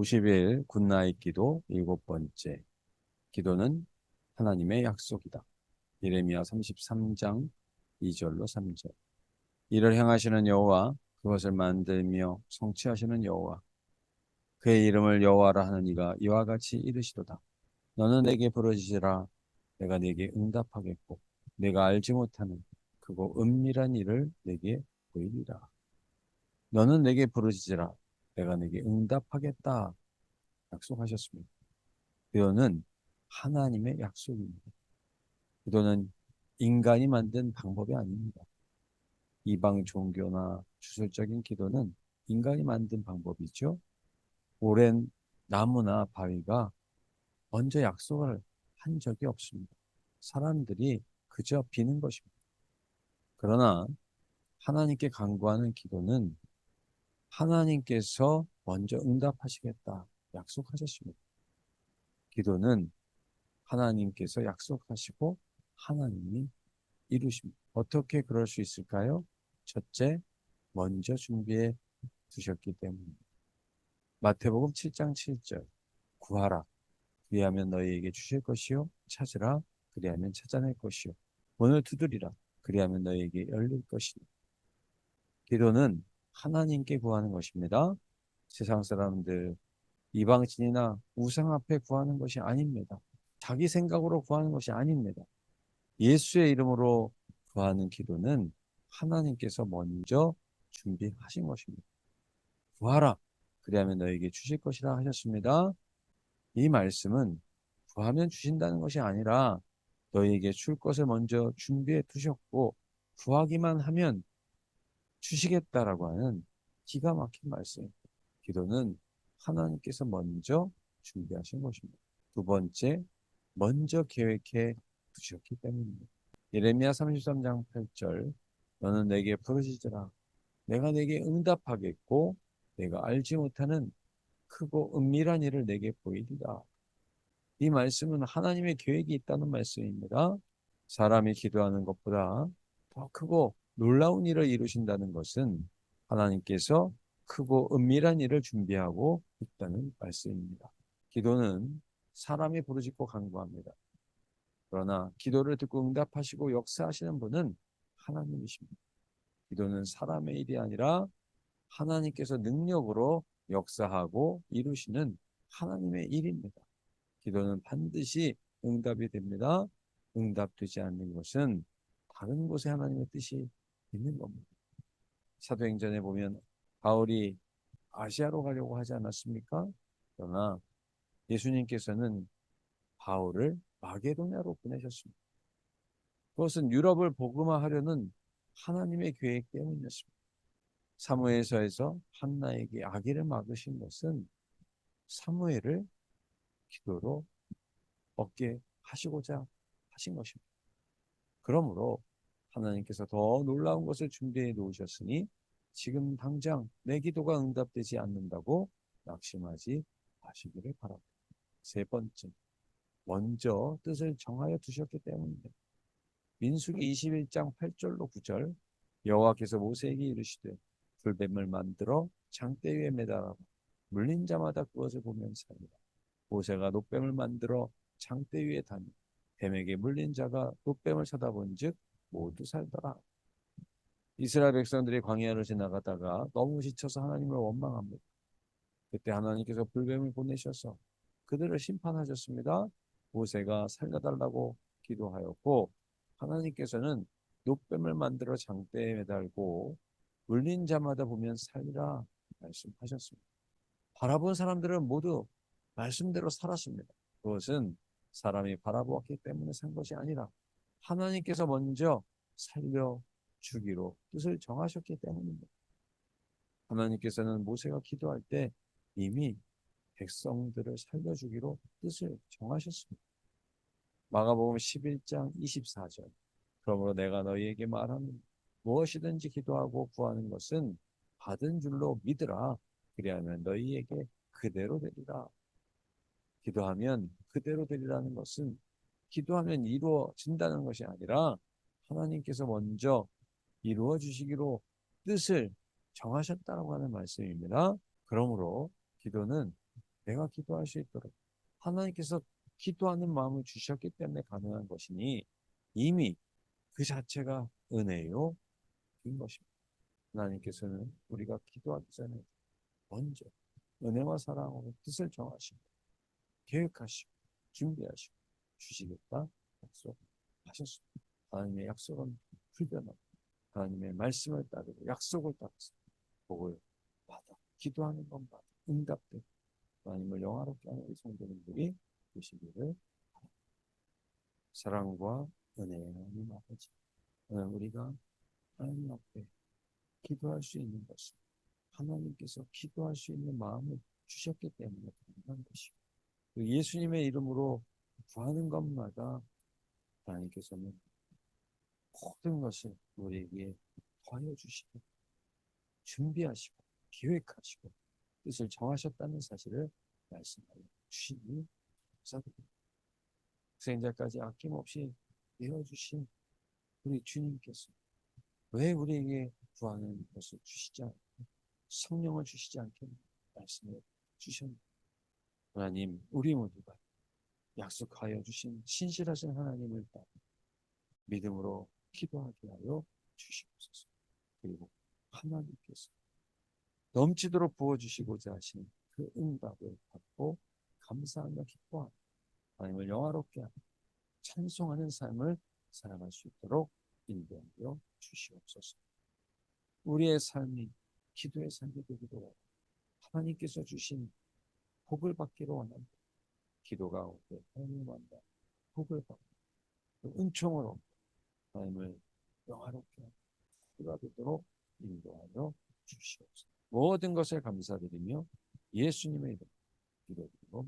50일 굿나잇 기도 일곱 번째. 기도는 하나님의 약속이다. 예레미야 33장 2절로 3절. 이를 행하시는 여호와, 그것을 만들며 성취하시는 여호와, 그의 이름을 여호와라 하는 이가 이와 같이 이르시도다. 너는 내게 부르짖으라. 내가 내게 응답하겠고 내가 알지 못하는 크고 은밀한 일을 내게 보이리라. 너는 내게 부르짖으라. 내가 내게 응답하겠다. 약속하셨습니다. 기도는 하나님의 약속입니다. 기도는 인간이 만든 방법이 아닙니다. 이방 종교나 주술적인 기도는 인간이 만든 방법이죠. 오랜 나무나 바위가 먼저 약속을 한 적이 없습니다. 사람들이 그저 비는 것입니다. 그러나 하나님께 간구하는 기도는 하나님께서 먼저 응답하시겠다 약속하셨습니다. 기도는 하나님께서 약속하시고 하나님이 이루십니다. 어떻게 그럴 수 있을까요? 첫째, 먼저 준비해 두셨기 때문입니다. 마태복음 7장 7절. 구하라. 그리하면 너희에게 주실 것이요. 찾으라. 그리하면 찾아낼 것이요. 문을 두드리라. 그리하면 너희에게 열릴 것이니. 기도는 하나님께 구하는 것입니다. 세상 사람들, 이방신이나 우상 앞에 구하는 것이 아닙니다. 자기 생각으로 구하는 것이 아닙니다. 예수의 이름으로 구하는 기도는 하나님께서 먼저 준비하신 것입니다. 구하라. 그리하면 너에게 주실 것이라 하셨습니다. 이 말씀은 구하면 주신다는 것이 아니라 너희에게 줄 것을 먼저 준비해 두셨고 구하기만 하면 주시겠다라고 하는 기가 막힌 말씀입니다. 기도는 하나님께서 먼저 준비하신 것입니다. 두 번째, 먼저 계획해 두셨기 때문입니다. 예레미야 33장 8절. 너는 내게 부르짖으라. 내가 내게 응답하겠고 내가 알지 못하는 크고 은밀한 일을 내게 보이리라. 이 말씀은 하나님의 계획이 있다는 말씀입니다. 사람이 기도하는 것보다 더 크고 놀라운 일을 이루신다는 것은 하나님께서 크고 은밀한 일을 준비하고 있다는 말씀입니다. 기도는 사람이 부르짖고 간구합니다. 그러나 기도를 듣고 응답하시고 역사하시는 분은 하나님이십니다. 기도는 사람의 일이 아니라 하나님께서 능력으로 역사하고 이루시는 하나님의 일입니다. 기도는 반드시 응답이 됩니다. 응답되지 않는 것은 다른 곳에 하나님의 뜻이 있는 겁니다. 사도행전에 보면 바울이 아시아로 가려고 하지 않았습니까? 그러나 예수님께서는 바울을 마게도냐로 보내셨습니다. 그것은 유럽을 복음화하려는 하나님의 계획 때문이었습니다. 사무엘서에서 한나에게 아기를 막으신 것은 사무엘을 기도로 얻게 하시고자 하신 것입니다. 그러므로 하나님께서 더 놀라운 것을 준비해 놓으셨으니 지금 당장 내 기도가 응답되지 않는다고 낙심하지 마시기를 바랍니다. 세 번째, 먼저 뜻을 정하여 두셨기 때문입니다. 민수기 21장 8절로 9절. 여호와께서 모세에게 이르시되 불뱀을 만들어 장대 위에 매달아 물린 자마다 그것을 보면 살리라. 모세가 놋뱀을 만들어 장대 위에 다니 뱀에게 물린 자가 놋뱀을 쳐다본즉 모두 살더라. 이스라엘 백성들이 광야를 지나가다가 너무 지쳐서 하나님을 원망합니다. 그때 하나님께서 불뱀을 보내셔서 그들을 심판하셨습니다. 모세가 살려달라고 기도하였고 하나님께서는 놋뱀을 만들어 장대에 매달고 물린 자마다 보면 살리라 말씀하셨습니다. 바라본 사람들은 모두 말씀대로 살았습니다. 그것은 사람이 바라보았기 때문에 산 것이 아니라 하나님께서 먼저 살려주기로 뜻을 정하셨기 때문입니다. 하나님께서는 모세가 기도할 때 이미 백성들을 살려주기로 뜻을 정하셨습니다. 마가복음 11장 24절. 그러므로 내가 너희에게 말하는 무엇이든지 기도하고 구하는 것은 받은 줄로 믿으라. 그리하면 너희에게 그대로 되리라. 기도하면 그대로 되리라는 것은 기도하면 이루어진다는 것이 아니라 하나님께서 먼저 이루어 주시기로 뜻을 정하셨다고 하는 말씀입니다. 그러므로 기도는 내가 기도할 수 있도록 하나님께서 기도하는 마음을 주셨기 때문에 가능한 것이니 이미 그 자체가 은혜요 인 것입니다. 하나님께서는 우리가 기도하기 전에 먼저 은혜와 사랑으로 뜻을 정하시고 계획하시고 준비하시고 주시겠다 약속하셨습니다. 하나님의 약속은 불변하고 하나님의 말씀을 따르고 약속을 따라서 복을 받아 기도하는 것마다 응답되고 하나님을 영화롭게 하는 우리 성도님들이 되시기를 바랍니다. 사랑과 은혜의 하나님 아버지, 오늘 우리가 하나님 앞에 기도할 수 있는 것은 하나님께서 기도할 수 있는 마음을 주셨기 때문에 가능한 것이고 예수님의 이름으로 구하는 것마다 하나님께서는 모든 것을 우리에게 더하여 주시고 준비하시고 계획하시고 뜻을 정하셨다는 사실을 말씀하여 주시니 감사드립니다. 생자까지 아낌없이 내어주신 우리 주님께서 왜 우리에게 구하는 것을 주시지 않고 성령을 주시지 않게 말씀해 주셨습니다. 하나님, 우리 모두가 약속하여 주신 신실하신 하나님을 따라 믿음으로 기도하게 하여 주시옵소서. 그리고 하나님께서 넘치도록 부어주시고자 하신 그 응답을 받고 감사하며 기뻐하며 하나님을 영화롭게 하며 찬송하는 삶을 살아갈 수 있도록 인도하여 주시옵소서. 우리의 삶이 기도의 삶이 되기도 하나님께서 주신 복을 받기로 원합니다. 기도가 오되 하나님 만나 복을 받고 은총으로 하나님을 영화롭게 하고 기도가 되도록 인도하여 주시옵소서. 모든 것을 감사드리며 예수님의 이름 기도드리고